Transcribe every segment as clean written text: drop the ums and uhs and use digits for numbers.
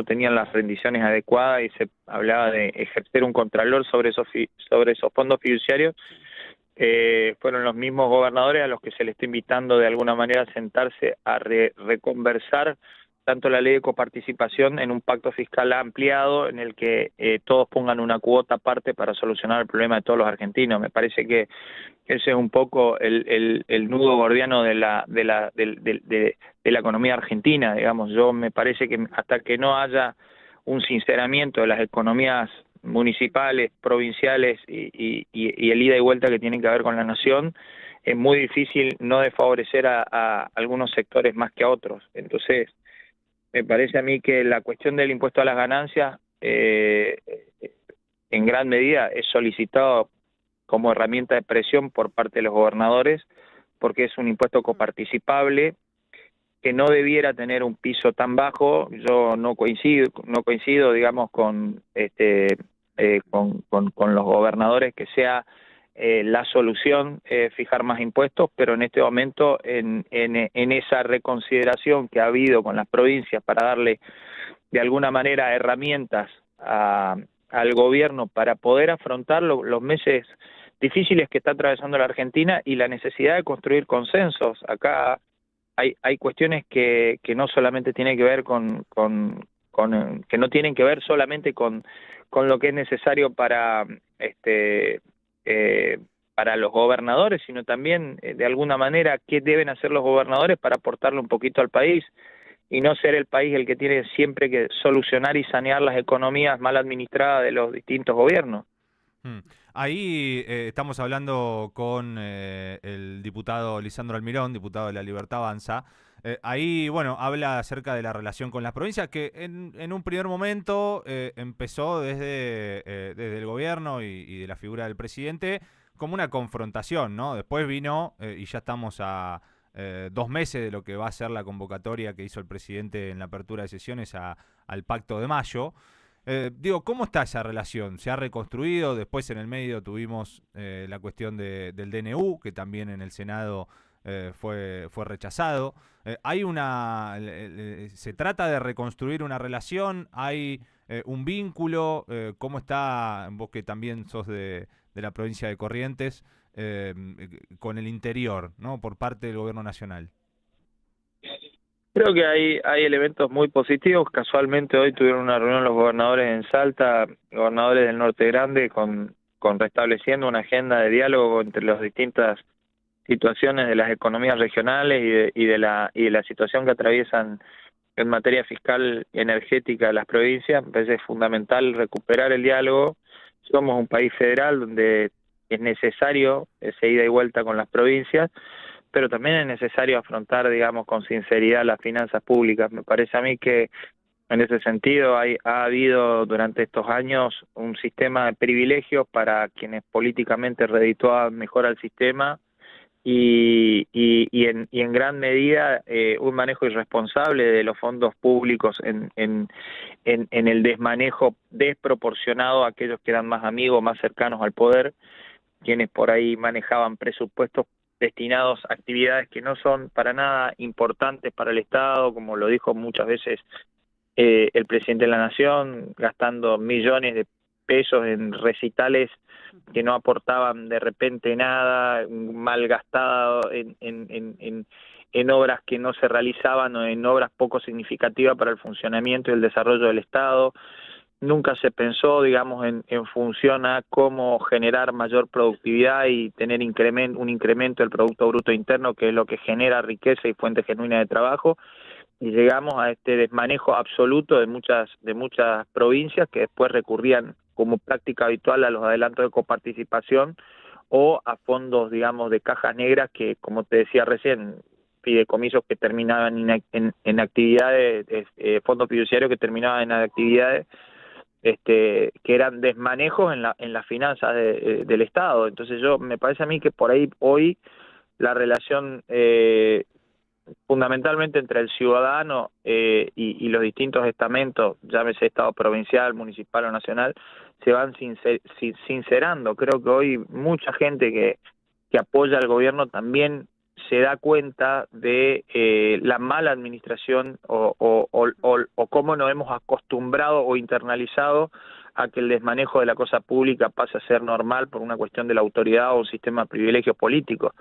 tenían las rendiciones adecuadas y se hablaba de ejercer un contralor sobre sobre esos fondos fiduciarios. Fueron los mismos gobernadores a los que se les está invitando de alguna manera a sentarse a reconversar tanto la ley de coparticipación en un pacto fiscal ampliado en el que todos pongan una cuota aparte para solucionar el problema de todos los argentinos. Me parece que ese es un poco el nudo gordiano de la economía argentina, digamos. Yo me parece que hasta que no haya un sinceramiento de las economías municipales, provinciales y el ida y vuelta que tienen que ver con la nación, es muy difícil no desfavorecer a algunos sectores más que a otros. Entonces, me parece a mí que la cuestión del impuesto a las ganancias en gran medida es solicitado como herramienta de presión por parte de los gobernadores, porque es un impuesto coparticipable que no debiera tener un piso tan bajo. Yo no coincido, digamos, con los gobernadores que sea la solución fijar más impuestos, pero en este momento en esa reconsideración que ha habido con las provincias para darle de alguna manera herramientas al gobierno para poder afrontar los meses difíciles que está atravesando la Argentina y la necesidad de construir consensos. Acá hay cuestiones que no solamente tienen que ver que no tienen que ver solamente con lo que es necesario para los gobernadores, sino también de alguna manera qué deben hacer los gobernadores para aportarle un poquito al país y no ser el país el que tiene siempre que solucionar y sanear las economías mal administradas de los distintos gobiernos. Ahí estamos hablando con el diputado Lisandro Almirón, diputado de La Libertad Avanza. Ahí, bueno, habla acerca de la relación con las provincias, que en un primer momento empezó desde el gobierno y de la figura del presidente como una confrontación, ¿no? Después vino, y ya estamos a 2 meses de lo que va a ser la convocatoria que hizo el presidente en la apertura de sesiones al Pacto de Mayo. Digo, ¿cómo está esa relación? ¿Se ha reconstruido? Después en el medio tuvimos la cuestión del DNU, que también en el Senado fue rechazado. ¿Se trata de reconstruir una relación? ¿Hay un vínculo? ¿Cómo está, vos que también sos de la provincia de Corrientes, con el interior, ¿no? Por parte del gobierno nacional? Creo que hay elementos muy positivos. Casualmente hoy tuvieron una reunión los gobernadores en Salta, gobernadores del Norte Grande, con restableciendo una agenda de diálogo entre las distintas situaciones de las economías regionales y de la situación que atraviesan en materia fiscal y energética las provincias. Me parece fundamental recuperar el diálogo. Somos un país federal donde es necesario esa ida y vuelta con las provincias, pero también es necesario afrontar, digamos, con sinceridad las finanzas públicas. Me parece a mí que en ese sentido ha habido durante estos años un sistema de privilegios para quienes políticamente redituaban mejor al sistema y en gran medida un manejo irresponsable de los fondos públicos en el desmanejo desproporcionado a aquellos que eran más amigos, más cercanos al poder, quienes por ahí manejaban presupuestos destinados a actividades que no son para nada importantes para el Estado, como lo dijo muchas veces el presidente de la Nación, gastando millones de pesos en recitales que no aportaban de repente nada, mal gastado en obras que no se realizaban o en obras poco significativas para el funcionamiento y el desarrollo del Estado. Nunca se pensó, digamos, en función a cómo generar mayor productividad y tener un incremento del Producto Bruto Interno, que es lo que genera riqueza y fuente genuina de trabajo, y llegamos a este desmanejo absoluto de muchas provincias que después recurrían como práctica habitual a los adelantos de coparticipación o a fondos, digamos, de cajas negras que, como te decía recién, fideicomisos que terminaban en actividades, fondos fiduciarios que terminaban en actividades que eran desmanejos en las finanzas del Estado. Entonces me parece a mí que por ahí hoy la relación fundamentalmente entre el ciudadano y los distintos estamentos, llámese Estado provincial, municipal o nacional, se van sincerando. Creo que hoy mucha gente que apoya al gobierno también se da cuenta de la mala administración o cómo nos hemos acostumbrado o internalizado a que el desmanejo de la cosa pública pase a ser normal por una cuestión de la autoridad o un sistema de privilegios políticos.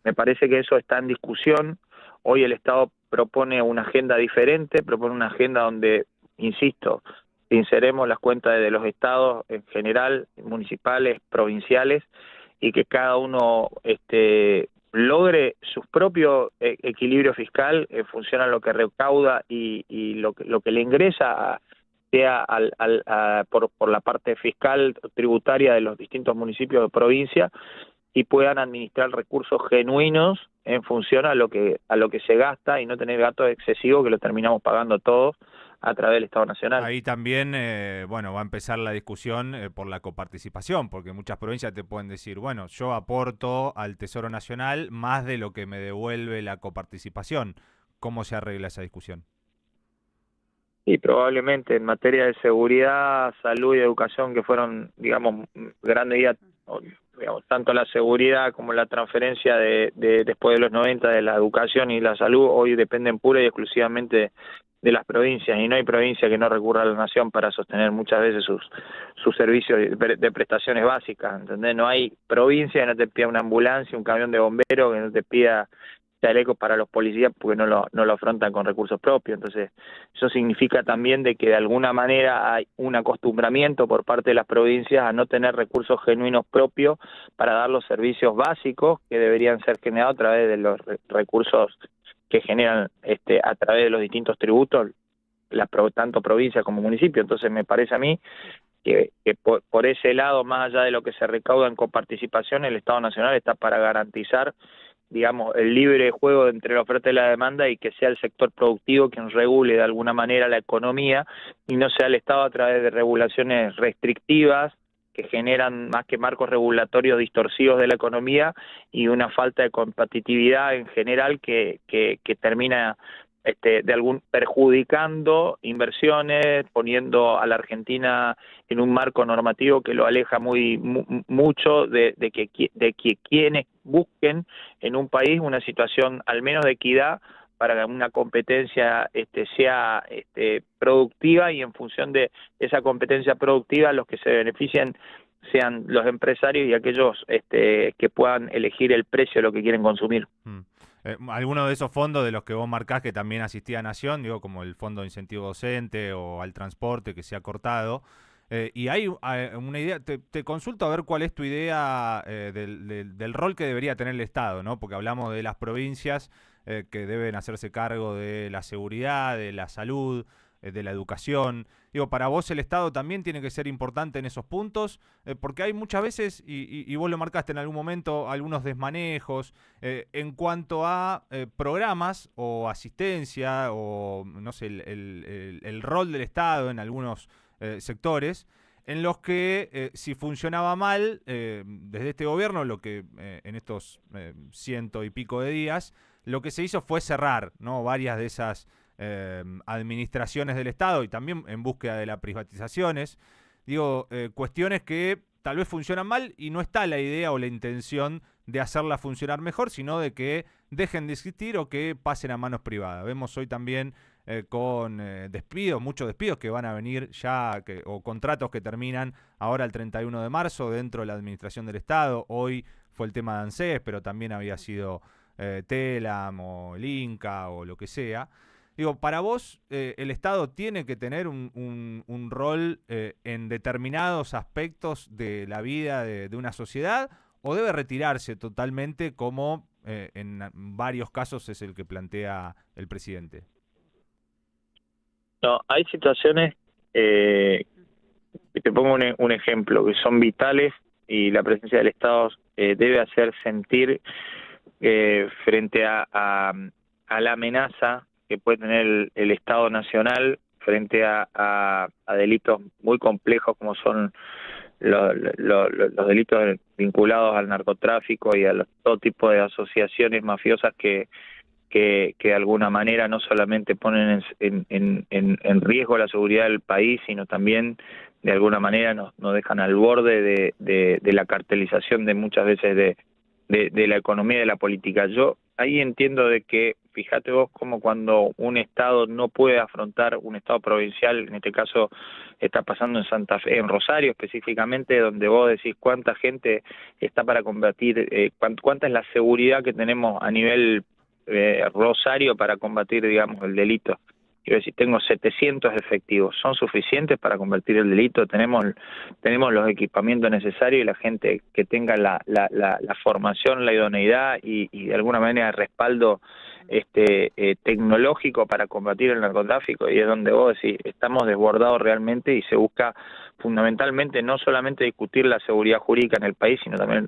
Me parece que eso está en discusión. Hoy el Estado propone una agenda diferente, propone una agenda donde, insisto, sinceremos las cuentas de los estados en general, municipales, provinciales, y que cada uno logre su propio equilibrio fiscal en función a lo que recauda y lo que le ingresa sea por la parte fiscal tributaria de los distintos municipios de provincia, y puedan administrar recursos genuinos en función a lo que se gasta y no tener gastos excesivos que lo terminamos pagando todos a través del Estado Nacional. Ahí también, va a empezar la discusión por la coparticipación, porque muchas provincias te pueden decir, bueno, yo aporto al Tesoro Nacional más de lo que me devuelve la coparticipación. ¿Cómo se arregla esa discusión? Y probablemente en materia de seguridad, salud y educación, que fueron, digamos, grandes días, digamos, tanto la seguridad como la transferencia de después de los 90 de la educación y la salud, hoy dependen pura y exclusivamente de las provincias, y no hay provincia que no recurra a la nación para sostener muchas veces sus servicios de prestaciones básicas, ¿entendés? No hay provincia que no te pida una ambulancia, un camión de bomberos, que no te pida chalecos para los policías porque no lo afrontan con recursos propios. Entonces, eso significa también de que de alguna manera hay un acostumbramiento por parte de las provincias a no tener recursos genuinos propios para dar los servicios básicos que deberían ser generados a través de los recursos que generan a través de los distintos tributos, tanto provincia como municipio. Entonces me parece a mí que por ese lado, más allá de lo que se recauda en coparticipación, el Estado Nacional está para garantizar, digamos, el libre juego entre la oferta y la demanda, y que sea el sector productivo quien regule de alguna manera la economía y no sea el Estado a través de regulaciones restrictivas que generan más que marcos regulatorios distorsivos de la economía y una falta de competitividad en general que termina perjudicando inversiones, poniendo a la Argentina en un marco normativo que lo aleja mucho de que quienes busquen en un país una situación al menos de equidad para que una competencia sea productiva, y en función de esa competencia productiva los que se beneficien sean los empresarios y aquellos que puedan elegir el precio de lo que quieren consumir. Algunos de esos fondos de los que vos marcás que también asistía a Nación, digo, como el Fondo de Incentivo Docente o al Transporte, que se ha cortado, y hay una idea, te consulto a ver cuál es tu idea del rol que debería tener el Estado, ¿no? Porque hablamos de las provincias que deben hacerse cargo de la seguridad, de la salud, de la educación. Digo, para vos el Estado también tiene que ser importante en esos puntos, porque hay muchas veces, y vos lo marcaste en algún momento, algunos desmanejos en cuanto a programas o asistencia o, no sé, el rol del Estado en algunos sectores, en los que si funcionaba mal, desde este gobierno, lo que en estos 100 y pico de días, lo que se hizo fue cerrar, ¿no?, varias de esas administraciones del Estado, y también en búsqueda de las privatizaciones. Digo, cuestiones que tal vez funcionan mal y no está la idea o la intención de hacerlas funcionar mejor, sino de que dejen de existir o que pasen a manos privadas. Vemos hoy también con despidos, muchos despidos que van a venir ya, o contratos que terminan ahora el 31 de marzo dentro de la administración del Estado. Hoy fue el tema de ANSES, pero también había sido Telam o el Inca o lo que sea. Digo, para vos, el Estado tiene que tener un rol en determinados aspectos de la vida de una sociedad, o debe retirarse totalmente, como en varios casos es el que plantea el presidente. No, hay situaciones, te pongo un ejemplo, que son vitales, y la presencia del Estado debe hacer sentir frente a la amenaza que puede tener el Estado Nacional frente a delitos muy complejos como son los delitos vinculados al narcotráfico y a todo tipo de asociaciones mafiosas que de alguna manera no solamente ponen en riesgo la seguridad del país, sino también de alguna manera nos dejan al borde de la cartelización de muchas veces de la economía y de la política. Yo ahí entiendo de que, fíjate vos, como cuando un Estado no puede afrontar, un Estado provincial, en este caso está pasando en Santa Fe, en Rosario específicamente, donde vos decís cuánta gente está para combatir, cuánta es la seguridad que tenemos a nivel Rosario para combatir, digamos, el delito. Quiero decir, tengo 700 efectivos, ¿son suficientes para combatir el delito? Tenemos los equipamientos necesarios y la gente que tenga la formación, la idoneidad y de alguna manera el respaldo tecnológico para combatir el narcotráfico, y es donde vos decís, estamos desbordados realmente y se busca fundamentalmente no solamente discutir la seguridad jurídica en el país, sino también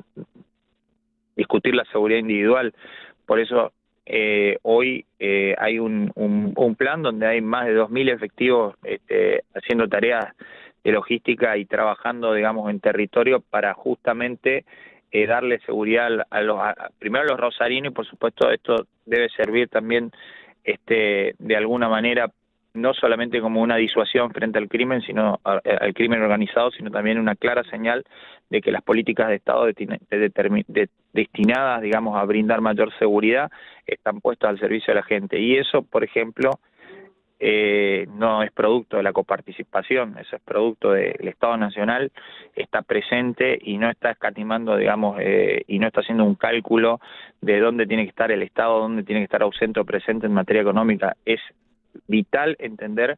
discutir la seguridad individual. Por eso hoy hay un plan donde hay más de 2.000 efectivos haciendo tareas de logística y trabajando, digamos, en territorio para justamente darle seguridad primero a los rosarinos, y por supuesto esto debe servir también de alguna manera no solamente como una disuasión frente al crimen, sino al crimen organizado, sino también una clara señal de que las políticas de Estado destinadas, digamos, a brindar mayor seguridad están puestas al servicio de la gente. Y eso, por ejemplo, no es producto de la coparticipación, eso es producto del Estado Nacional, está presente y no está escatimando, digamos, y no está haciendo un cálculo de dónde tiene que estar el Estado, dónde tiene que estar ausente o presente en materia económica. Es vital entender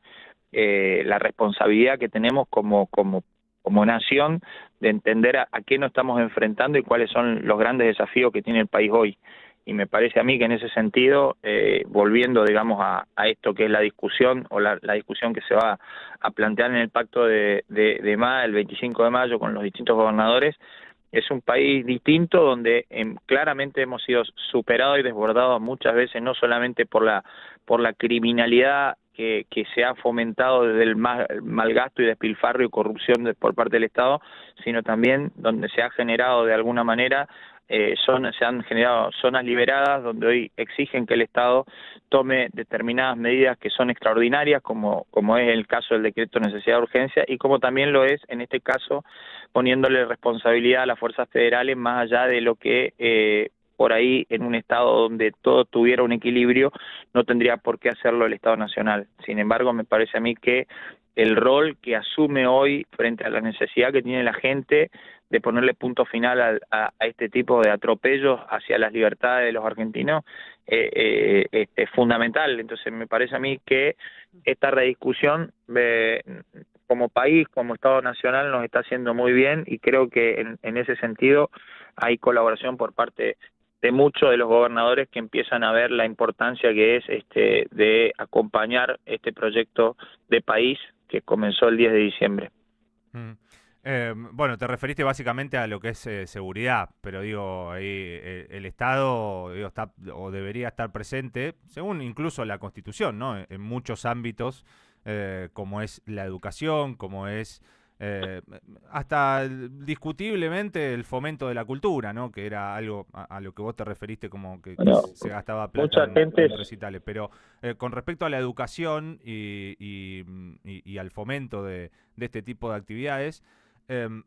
la responsabilidad que tenemos como nación de entender a qué nos estamos enfrentando y cuáles son los grandes desafíos que tiene el país hoy. Y me parece a mí que en ese sentido, volviendo, digamos, a esto que es la discusión o la discusión que se va a plantear en el pacto de mayo, el 25 de mayo, con los distintos gobernadores, es un país distinto donde claramente hemos sido superados y desbordados muchas veces, no solamente por la criminalidad que se ha fomentado desde el mal gasto y despilfarro y corrupción por parte del Estado, sino también donde se ha generado de alguna manera se han generado zonas liberadas donde hoy exigen que el Estado tome determinadas medidas que son extraordinarias, como es el caso del decreto de necesidad de urgencia, y como también lo es, en este caso, poniéndole responsabilidad a las fuerzas federales más allá de lo que por ahí en un Estado donde todo tuviera un equilibrio no tendría por qué hacerlo el Estado Nacional. Sin embargo, me parece a mí que el rol que asume hoy frente a la necesidad que tiene la gente de ponerle punto final a este tipo de atropellos hacia las libertades de los argentinos es fundamental. Entonces me parece a mí que esta rediscusión como país, como Estado Nacional, nos está haciendo muy bien, y creo que en ese sentido hay colaboración por parte de muchos de los gobernadores que empiezan a ver la importancia que es de acompañar este proyecto de país que comenzó el 10 de diciembre. Mm. Bueno, te referiste básicamente a lo que es seguridad, pero digo, ahí el Estado digo, está o debería estar presente, según incluso la Constitución, ¿no? En muchos ámbitos, como es la educación, como es hasta discutiblemente el fomento de la cultura, ¿no? Que era algo a lo que vos te referiste como que Bueno, se gastaba plata mucha gente en recitales. Pero con respecto a la educación y al fomento de este tipo de actividades,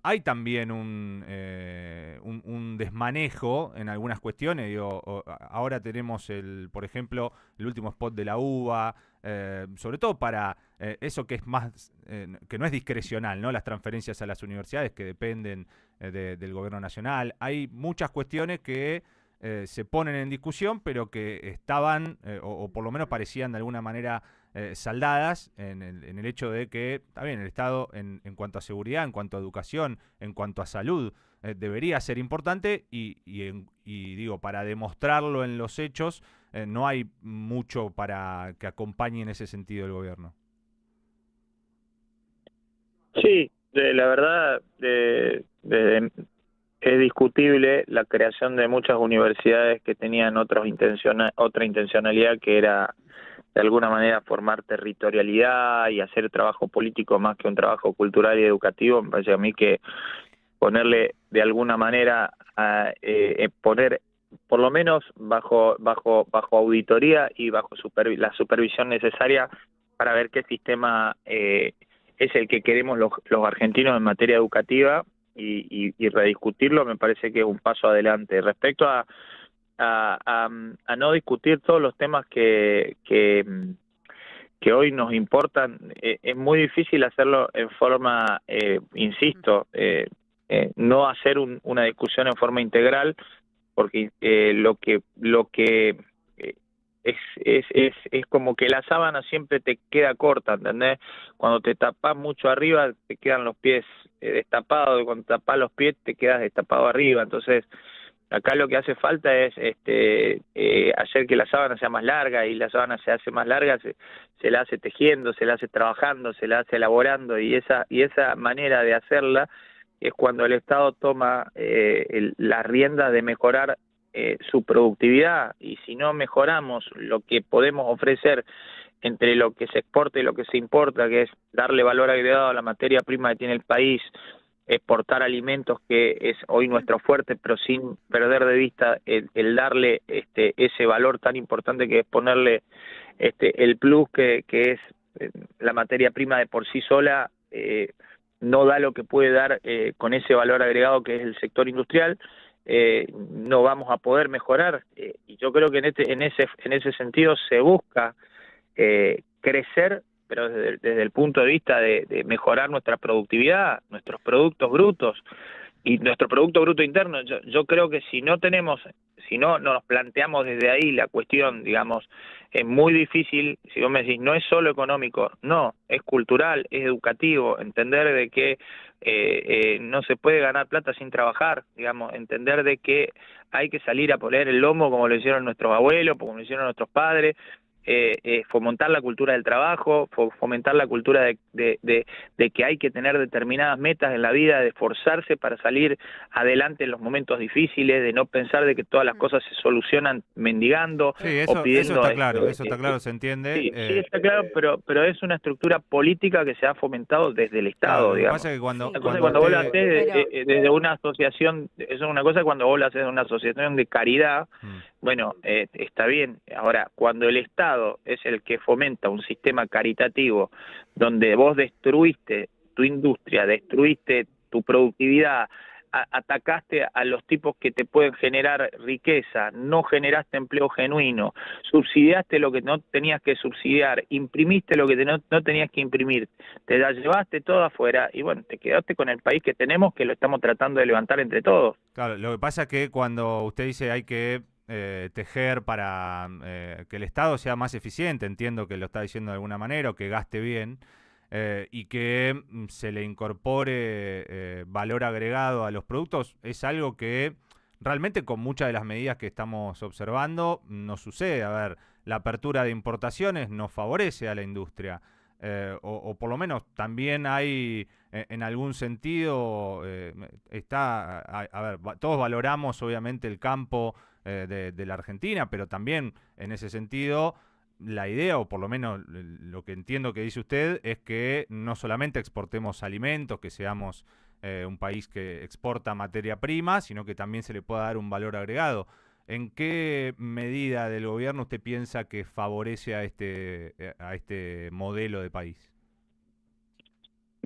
hay también un desmanejo en algunas cuestiones. Digo, ahora tenemos, por ejemplo, el último spot de la UBA, sobre todo para eso que es más, que no es discrecional, ¿no? Las transferencias a las universidades que dependen del gobierno nacional. Hay muchas cuestiones que se ponen en discusión, pero que estaban, o por lo menos parecían de alguna manera saldadas en el hecho de que también el Estado en cuanto a seguridad, en cuanto a educación, en cuanto a salud, debería ser importante y digo, para demostrarlo en los hechos, no hay mucho para que acompañe en ese sentido el gobierno. Sí, la verdad es discutible la creación de muchas universidades que tenían otra intencionalidad, que era de alguna manera formar territorialidad y hacer trabajo político más que un trabajo cultural y educativo. Me parece a mí que ponerle de alguna manera poner por lo menos bajo auditoría y bajo la supervisión necesaria para ver qué sistema es el que queremos los argentinos en materia educativa, y rediscutirlo me parece que es un paso adelante. Respecto a a no discutir todos los temas que hoy nos importan. Es muy difícil hacerlo en forma, insisto, no hacer una discusión en forma integral, porque lo que es como que la sábana siempre te queda corta, ¿entendés? Cuando te tapás mucho arriba te quedan los pies destapados, y cuando tapás los pies te quedas destapado arriba. Entonces acá lo que hace falta es hacer que la sábana sea más larga, y la sábana se hace más larga, se la hace tejiendo, se la hace trabajando, se la hace elaborando, y esa manera de hacerla es cuando el Estado toma la rienda de mejorar su productividad. Y si no mejoramos lo que podemos ofrecer entre lo que se exporta y lo que se importa, que es darle valor agregado a la materia prima que tiene el país, exportar alimentos, que es hoy nuestro fuerte, pero sin perder de vista el darle ese valor tan importante que es ponerle el plus que es la materia prima de por sí sola. No da lo que puede dar con ese valor agregado que es el sector industrial. No vamos a poder mejorar, y yo creo que en ese sentido se busca crecer, pero desde el punto de vista de mejorar nuestra productividad, nuestros productos brutos y nuestro Producto Bruto Interno. Yo creo que si no nos planteamos desde ahí la cuestión, digamos, es muy difícil. Si vos me decís, no es solo económico, no, es cultural, es educativo, entender de que no se puede ganar plata sin trabajar, digamos, entender de que hay que salir a poner el lomo como lo hicieron nuestros abuelos, como lo hicieron nuestros padres. Fomentar la cultura del trabajo, fomentar la cultura de que hay que tener determinadas metas en la vida, de esforzarse para salir adelante en los momentos difíciles, de no pensar de que todas las cosas se solucionan mendigando Sí, o pidiendo. eso está claro, se entiende. Sí, está claro, pero es una estructura política que se ha fomentado desde el Estado, claro, digamos. Pasa que cuando Cuando vos lo haces desde una asociación, eso es una cosa. Cuando vos lo haces de una asociación de caridad, bueno, está bien. Ahora, cuando el Estado es el que fomenta un sistema caritativo donde vos destruiste tu industria, destruiste tu productividad, atacaste a los tipos que te pueden generar riqueza, no generaste empleo genuino, subsidiaste lo que no tenías que subsidiar, imprimiste lo que no tenías que imprimir, te la llevaste todo afuera y bueno, te quedaste con el país que tenemos, que lo estamos tratando de levantar entre todos. Claro, lo que pasa es que cuando usted dice hay que tejer para que el Estado sea más eficiente, entiendo que lo está diciendo de alguna manera, o que gaste bien, y que se le incorpore valor agregado a los productos, es algo que realmente con muchas de las medidas que estamos observando no sucede. A ver, la apertura de importaciones nos favorece a la industria, o por lo menos también hay, en algún sentido, a ver, todos valoramos obviamente el campo de la Argentina, pero también en ese sentido la idea, o por lo menos lo que entiendo que dice usted, es que no solamente exportemos alimentos, que seamos un país que exporta materia prima, sino que también se le pueda dar un valor agregado. ¿En qué medida del gobierno usted piensa que favorece a este modelo de país?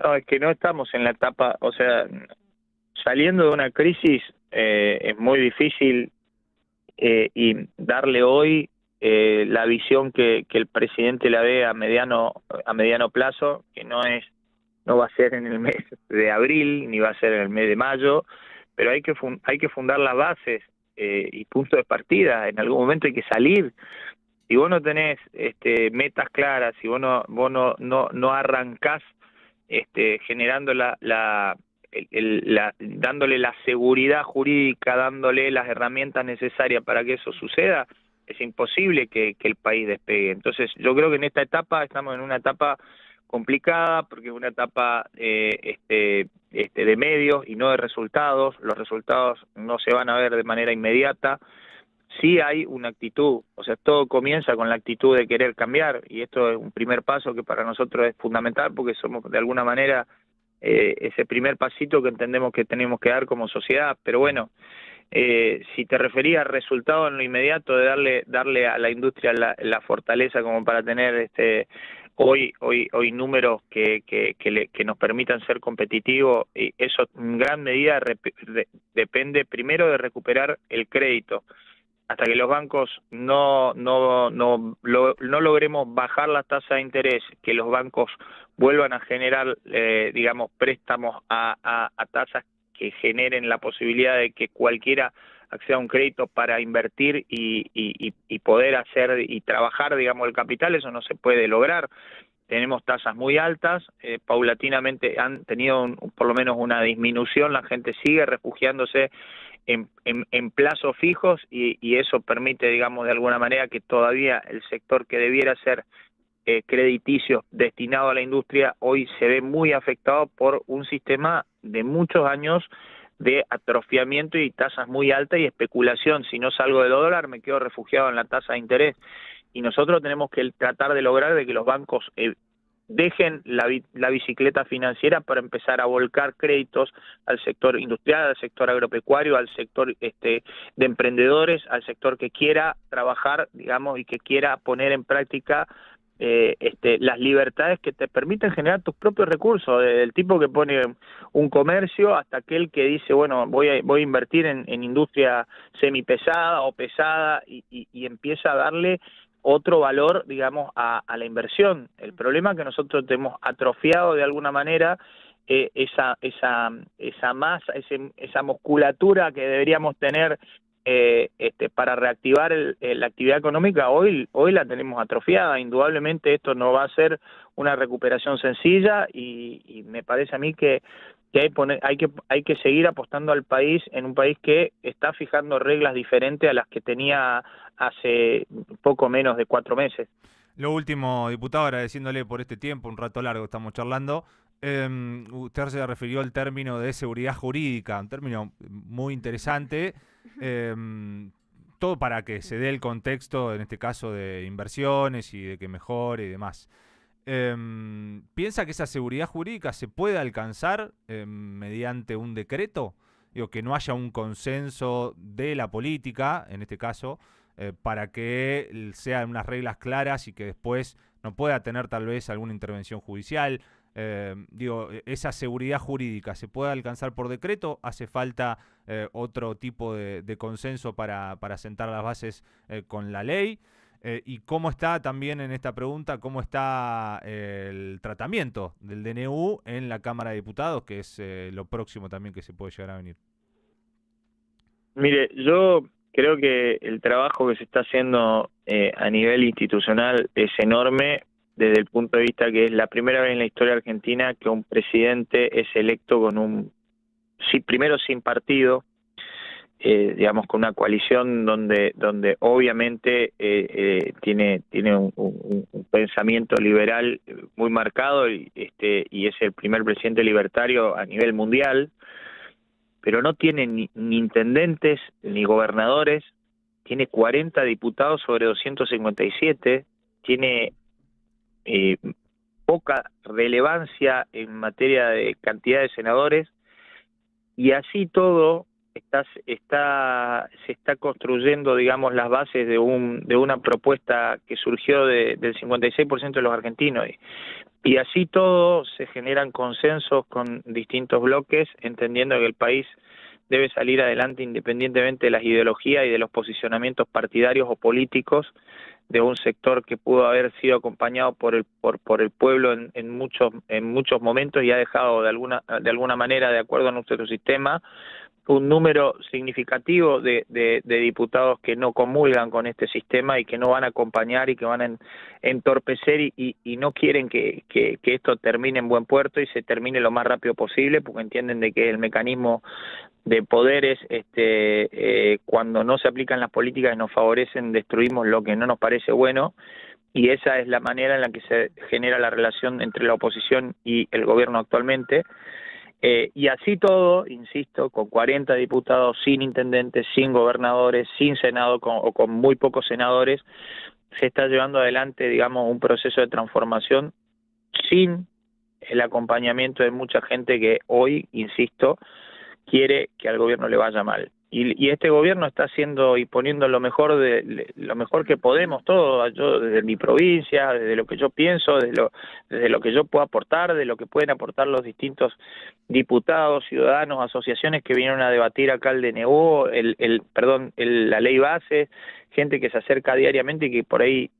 No, es que no estamos en la etapa, o sea, saliendo de una crisis es muy difícil y darle hoy la visión que el presidente la ve a mediano plazo, que no va a ser en el mes de abril ni va a ser en el mes de mayo, pero hay que fundar las bases y puntos de partida. En algún momento hay que salir. Si vos no tenés metas claras, si vos no arrancás generando dándole la seguridad jurídica, dándole las herramientas necesarias para que eso suceda, es imposible que el país despegue. Entonces yo creo que en esta etapa estamos en una etapa complicada, porque es una etapa de medios y no de resultados. Los resultados no se van a ver de manera inmediata. Sí hay una actitud, o sea, todo comienza con la actitud de querer cambiar, y esto es un primer paso que para nosotros es fundamental, porque somos de alguna manera ese primer pasito que entendemos que tenemos que dar como sociedad. Pero bueno, si te referías a resultados en lo inmediato, de darle a la industria la fortaleza como para tener hoy números que nos permitan ser competitivos, y eso en gran medida depende primero de recuperar el crédito. hasta que los bancos no logremos bajar la tasa de interés, que los bancos vuelvan a generar, digamos, préstamos a tasas que generen la posibilidad de que cualquiera acceda a un crédito para invertir y poder hacer y trabajar, digamos, el capital, eso no se puede lograr. Tenemos tasas muy altas, paulatinamente han tenido por lo menos una disminución, la gente sigue refugiándose en plazos fijos y eso permite, digamos, de alguna manera que todavía el sector que debiera ser crediticio destinado a la industria hoy se ve muy afectado por un sistema de muchos años de atrofiamiento y tasas muy altas y especulación. Si no salgo del dólar me quedo refugiado en la tasa de interés y nosotros tenemos que tratar de lograr de que los bancos dejen la bicicleta financiera para empezar a volcar créditos al sector industrial, al sector agropecuario, al sector de emprendedores, al sector que quiera trabajar, digamos, y que quiera poner en práctica las libertades que te permiten generar tus propios recursos, del tipo que pone un comercio hasta aquel que dice, bueno, voy a invertir en industria semipesada o pesada y empieza a darle otro valor, digamos, a la inversión. El problema es que nosotros tenemos atrofiado de alguna manera esa masa, esa musculatura que deberíamos tener para reactivar la actividad económica. Hoy la tenemos atrofiada. Indudablemente esto no va a ser una recuperación sencilla y me parece a mí que hay que seguir apostando al país, en un país que está fijando reglas diferentes a las que tenía hace poco menos de 4 meses. Lo último, diputado, agradeciéndole por este tiempo, un rato largo estamos charlando. Usted se refirió al término de seguridad jurídica, un término muy interesante, todo para que se dé el contexto, en este caso, de inversiones y de que mejore y demás. ¿Piensa que esa seguridad jurídica se puede alcanzar mediante un decreto? Digo, que no haya un consenso de la política, en este caso, para que sean unas reglas claras y que después no pueda tener tal vez alguna intervención judicial. Digo, esa seguridad jurídica se puede alcanzar por decreto, hace falta otro tipo de consenso para sentar las bases con la ley. Y cómo está también en esta pregunta, cómo está el tratamiento del DNU en la Cámara de Diputados, que es lo próximo también que se puede llegar a venir. Mire, yo creo que el trabajo que se está haciendo a nivel institucional es enorme desde el punto de vista que es la primera vez en la historia argentina que un presidente es electo con primero sin partido, digamos, con una coalición donde obviamente tiene un pensamiento liberal muy marcado y es el primer presidente libertario a nivel mundial, pero no tiene ni intendentes ni gobernadores, tiene 40 diputados sobre 257, tiene poca relevancia en materia de cantidad de senadores, y así todo se está construyendo, digamos, las bases de una propuesta que surgió del 56% de los argentinos, y así todo se generan consensos con distintos bloques, entendiendo que el país debe salir adelante independientemente de las ideologías y de los posicionamientos partidarios o políticos de un sector que pudo haber sido acompañado por el pueblo en muchos momentos y ha dejado de alguna manera, de acuerdo a nuestro sistema, un número significativo de diputados que no comulgan con este sistema y que no van a acompañar y que van a entorpecer y no quieren que esto termine en buen puerto y se termine lo más rápido posible, porque entienden de que el mecanismo de poderes, cuando no se aplican las políticas que nos favorecen, destruimos lo que no nos parece bueno, y esa es la manera en la que se genera la relación entre la oposición y el gobierno actualmente. Y así todo, insisto, con 40 diputados, sin intendentes, sin gobernadores, sin senado o con muy pocos senadores, se está llevando adelante, digamos, un proceso de transformación sin el acompañamiento de mucha gente que hoy, insisto, quiere que al gobierno le vaya mal. y este gobierno está haciendo y poniendo lo mejor lo mejor que podemos todos, yo desde mi provincia, desde lo que yo pienso, desde lo que yo puedo aportar, de lo que pueden aportar los distintos diputados, ciudadanos, asociaciones que vinieron a debatir acá el DNU, la ley base, gente que se acerca diariamente y que por ahí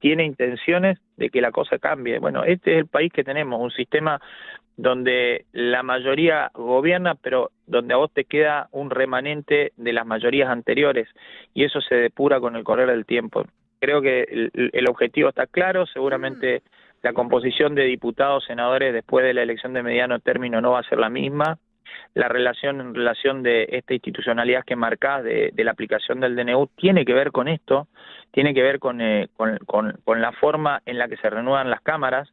tiene intenciones de que la cosa cambie. Bueno, este es el país que tenemos, un sistema donde la mayoría gobierna, pero donde a vos te queda un remanente de las mayorías anteriores, y eso se depura con el correr del tiempo. Creo que el objetivo está claro, seguramente la composición de diputados, senadores después de la elección de mediano término no va a ser la misma. La relación de esta institucionalidad que marcás de la aplicación del DNU tiene que ver con esto, tiene que ver con la forma en la que se renuevan las cámaras,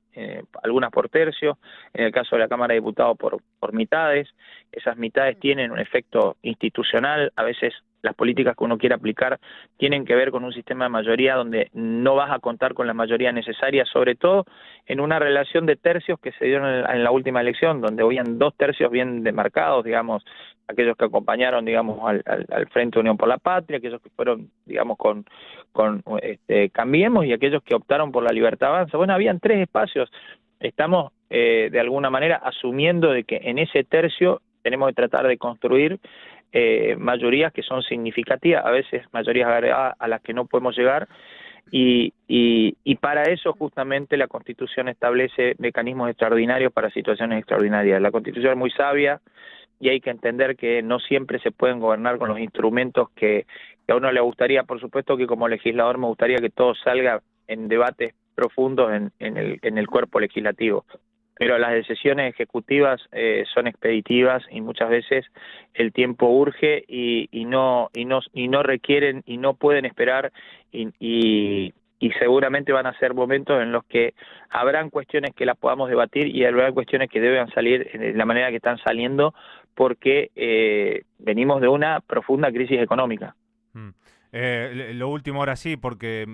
algunas por tercio, en el caso de la Cámara de Diputados por mitades. Esas mitades tienen un efecto institucional, a veces las políticas que uno quiere aplicar tienen que ver con un sistema de mayoría donde no vas a contar con la mayoría necesaria, sobre todo en una relación de tercios que se dieron en la última elección, donde habían 2 tercios bien demarcados, digamos, aquellos que acompañaron, digamos, al Frente Unión por la Patria, aquellos que fueron, digamos, con Cambiemos, y aquellos que optaron por la Libertad Avanza. Bueno, habían 3 espacios. Estamos, de alguna manera, asumiendo de que en ese tercio tenemos que tratar de construir mayorías que son significativas, a veces mayorías agregadas a las que no podemos llegar, y para eso justamente la Constitución establece mecanismos extraordinarios para situaciones extraordinarias. La Constitución es muy sabia y hay que entender que no siempre se pueden gobernar con los instrumentos que a uno le gustaría. Por supuesto que como legislador me gustaría que todo salga en debates profundos en el cuerpo legislativo, pero las decisiones ejecutivas son expeditivas y muchas veces el tiempo urge y no requieren y no pueden esperar, y seguramente van a ser momentos en los que habrán cuestiones que las podamos debatir y habrá cuestiones que deben salir de la manera que están saliendo, porque venimos de una profunda crisis económica. Lo último ahora sí, porque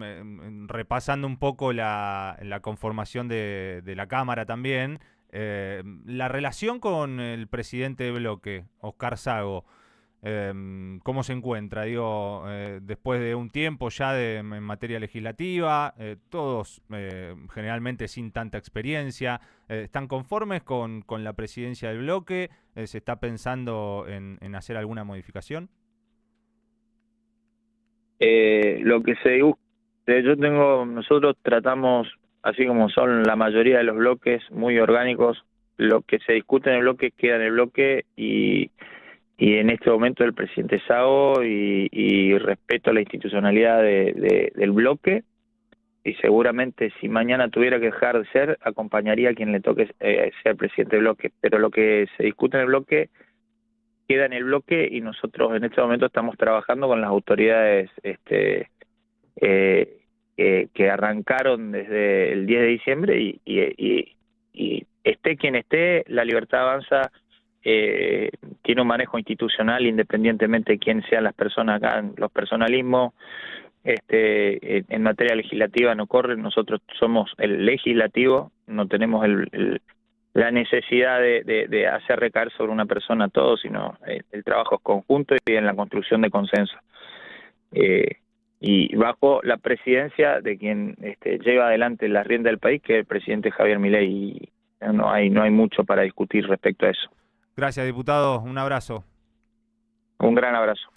repasando un poco la conformación de la Cámara también, la relación con el presidente de bloque, Oscar Sago, ¿cómo se encuentra? Digo, después de un tiempo ya en materia legislativa, todos generalmente sin tanta experiencia, ¿están conformes con la presidencia del bloque? ¿Se está pensando en hacer alguna modificación? Lo que nosotros tratamos, así como son la mayoría de los bloques muy orgánicos, lo que se discute en el bloque queda en el bloque, y en este momento el presidente Sago, y respeto a la institucionalidad del bloque, y seguramente si mañana tuviera que dejar de ser, acompañaría a quien le toque ser presidente del bloque, pero lo que se discute en el bloque queda en el bloque, y nosotros en este momento estamos trabajando con las autoridades que arrancaron desde el 10 de diciembre, y esté quien esté, la Libertad Avanza tiene un manejo institucional independientemente de quién sean las personas acá. Los personalismos en materia legislativa no corren, nosotros somos el legislativo, no tenemos la necesidad de hacer recaer sobre una persona todo, sino el trabajo es conjunto y en la construcción de consenso. Y bajo la presidencia de quien lleva adelante la rienda del país, que es el presidente Javier Milei, y no hay mucho para discutir respecto a eso. Gracias, diputado. Un abrazo. Un gran abrazo.